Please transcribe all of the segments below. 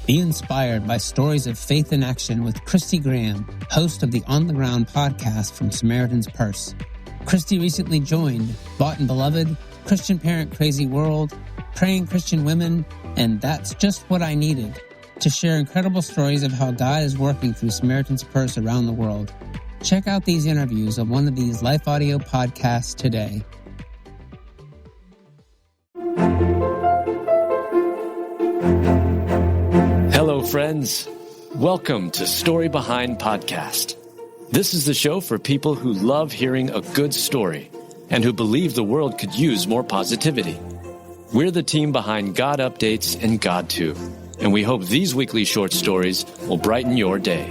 Be inspired by stories of faith in action with Christy Graham, host of the On the Ground podcast from Samaritan's Purse. Christy recently joined Bought and Beloved, Christian Parent Crazy World, Praying Christian Women, and That's Just What I Needed, to share incredible stories of how God is working through Samaritan's Purse around the world. Check out these interviews on one of these Life Audio podcasts today. Hello, friends. Welcome to Story Behind Podcast. This is the show for people who love hearing a good story and who believe the world could use more positivity. We're the team behind GodUpdates and God Too, and we hope these weekly short stories will brighten your day.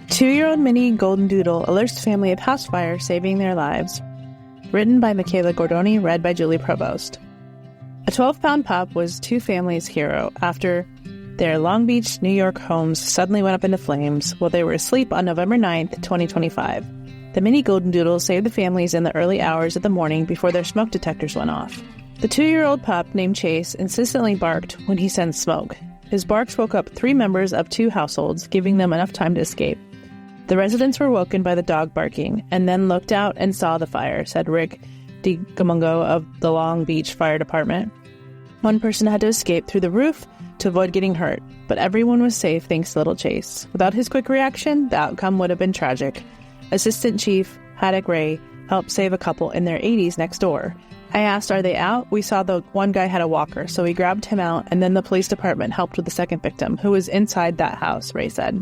Two-year-old mini Goldendoodle alerts family of house fire, saving their lives. Written by Michaela Gordoni, read by Julie Provost. A 12-pound pup was two families' hero after their Long Beach, New York homes suddenly went up into flames while they were asleep on November 9th, 2025. The mini Goldendoodle saved the families in the early hours of the morning before their smoke detectors went off. The 2-year-old pup, named Chase, insistently barked when he sensed smoke. His barks woke up 3 members of 2 households, giving them enough time to escape. The residents were woken by the dog barking and then looked out and saw the fire, said Rick DiGamungo of the Long Beach Fire Department. One person had to escape through the roof to avoid getting hurt, but everyone was safe thanks to little Chase. Without his quick reaction, the outcome would have been tragic. Assistant Chief Haddock Ray helped save a couple in their 80s next door. I asked, "Are they out?" We saw the one guy had a walker, so we grabbed him out, and then the police department helped with the second victim, who was inside that house, Ray said.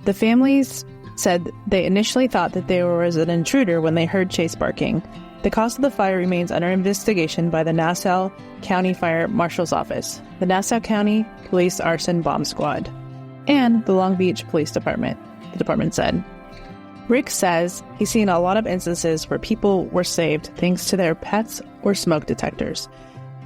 The families said they initially thought that there was an intruder when they heard Chase barking. The cause of the fire remains under investigation by the Nassau County Fire Marshal's Office, the Nassau County Police Arson Bomb Squad, and the Long Beach Police Department, the department said. Rick says he's seen a lot of instances where people were saved thanks to their pets or smoke detectors.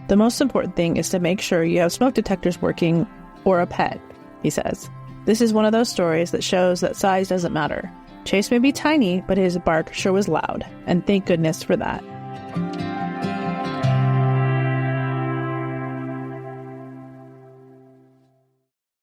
The most important thing is to make sure you have smoke detectors working or a pet, he says. This is one of those stories that shows that size doesn't matter. Chase may be tiny, but his bark sure was loud, and thank goodness for that.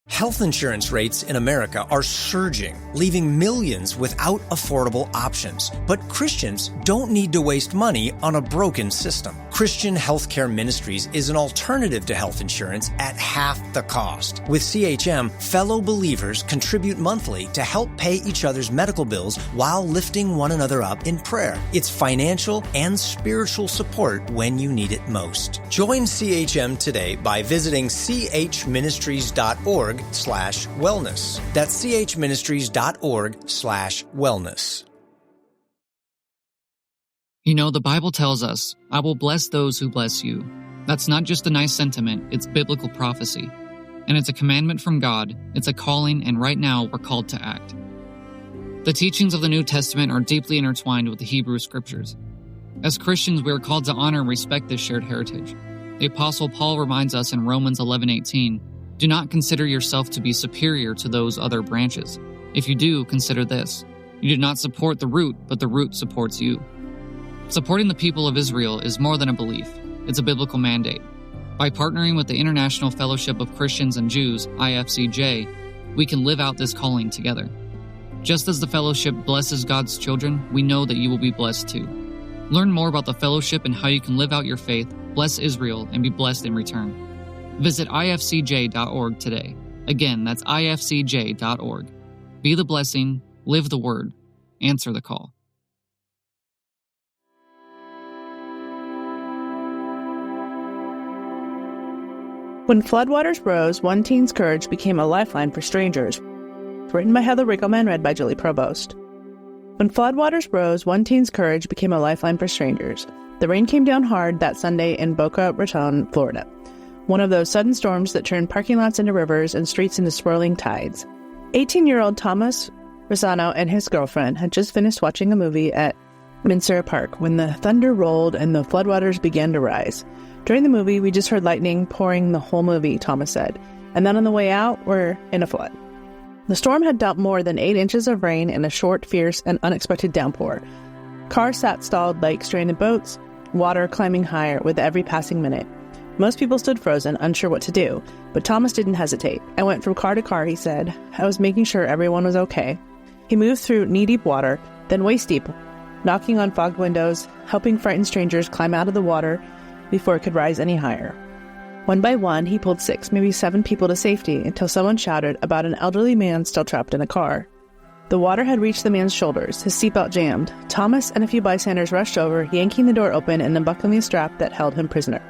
Health insurance rates in America are surging, leaving millions without affordable options. But Christians don't need to waste money on a broken system. Christian Healthcare Ministries is an alternative to health insurance at half the cost. With CHM, fellow believers contribute monthly to help pay each other's medical bills while lifting one another up in prayer. It's financial and spiritual support when you need it most. Join CHM today by visiting chministries.org/wellness. That's chministries.org/wellness. You know, the Bible tells us, "I will bless those who bless you." That's not just a nice sentiment, it's biblical prophecy. And it's a commandment from God, it's a calling, and right now we're called to act. The teachings of the New Testament are deeply intertwined with the Hebrew Scriptures. As Christians, we are called to honor and respect this shared heritage. The Apostle Paul reminds us in Romans 11:18, "Do not consider yourself to be superior to those other branches. If you do, consider this. You did not support the root, but the root supports you." Supporting the people of Israel is more than a belief. It's a biblical mandate. By partnering with the International Fellowship of Christians and Jews, IFCJ, we can live out this calling together. Just as the fellowship blesses God's children, we know that you will be blessed too. Learn more about the fellowship and how you can live out your faith, bless Israel, and be blessed in return. Visit ifcj.org today. Again, that's ifcj.org. Be the blessing, live the word, answer the call. When Floodwaters Rose, One Teen's Courage Became a Lifeline for Strangers. Written by Heather Riggleman, read by Julie Provost. When floodwaters rose, One Teen's courage became a lifeline for strangers. The rain came down hard that Sunday in Boca Raton, Florida. One of those sudden storms that turned parking lots into rivers and streets into swirling tides. 18-year-old Thomas Rosano and his girlfriend had just finished watching a movie at Mincer Park when the thunder rolled and the floodwaters began to rise. During the movie, we just heard lightning pouring the whole movie, Thomas said. And then on the way out, we're in a flood. The storm had dumped more than 8 inches of rain in a short, fierce, and unexpected downpour. Cars sat stalled like stranded boats. water climbing higher with every passing minute. Most people stood frozen, unsure what to do, but Thomas didn't hesitate. I went from car to car, he said. I was making sure everyone was okay. He moved through knee-deep water, then waist-deep, knocking on fogged windows, helping frightened strangers climb out of the water before it could rise any higher. One by one, he pulled 6, maybe 7 people to safety until someone shouted about an elderly man still trapped in a car. The water had reached the man's shoulders, his seatbelt jammed. Thomas and a few bystanders rushed over, yanking the door open and unbuckling the strap that held him prisoner.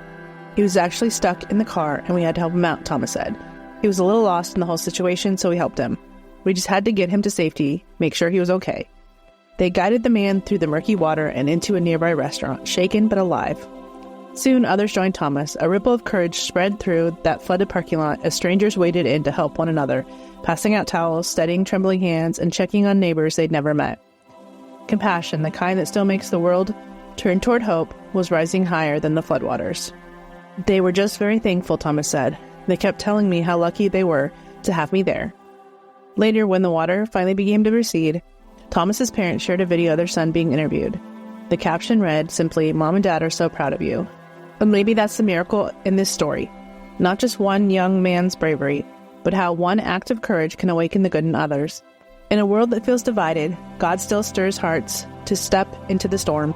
He was actually stuck in the car, and we had to help him out, Thomas said. He was a little lost in the whole situation, so we helped him. We just had to get him to safety, make sure he was okay. They guided the man through the murky water and into a nearby restaurant, shaken but alive. Soon, others joined Thomas. A ripple of courage spread through that flooded parking lot as strangers waded in to help one another, passing out towels, steadying trembling hands, and checking on neighbors they'd never met. Compassion, the kind that still makes the world turn toward hope, was rising higher than the floodwaters. They were just very thankful, Thomas said. They kept telling me how lucky they were to have me there. Later, when the water finally began to recede, Thomas's parents shared a video of their son being interviewed. The caption read simply, "Mom and Dad are so proud of you." And maybe that's the miracle in this story. Not just one young man's bravery, but how one act of courage can awaken the good in others. In a world that feels divided, God still stirs hearts to step into the storm,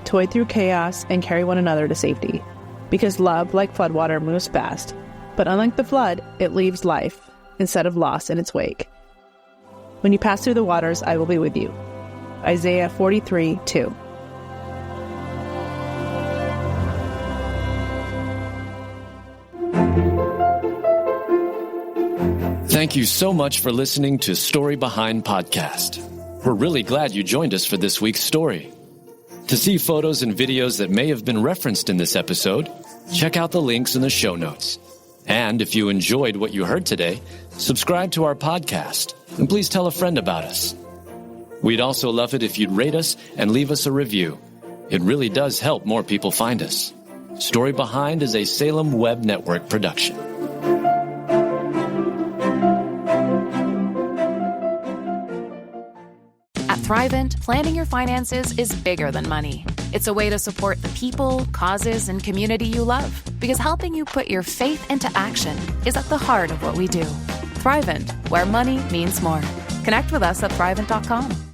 to wade through chaos and carry one another to safety. Because love, like floodwater, moves fast. But unlike the flood, it leaves life instead of loss in its wake. When you pass through the waters, I will be with you. Isaiah 43:2. Thank you so much for listening to Story Behind Podcast. We're really glad you joined us for this week's story. To see photos and videos that may have been referenced in this episode, check out the links in the show notes. And if you enjoyed what you heard today, subscribe to our podcast, and please tell a friend about us. We'd also love it if you'd rate us and leave us a review. It really does help more people find us. Story Behind is a Salem Web Network production. At Thrivent, planning your finances is bigger than money. It's a way to support the people, causes, and community you love, because helping you put your faith into action is at the heart of what we do. Thrivent, where money means more. Connect with us at Thrivent.com.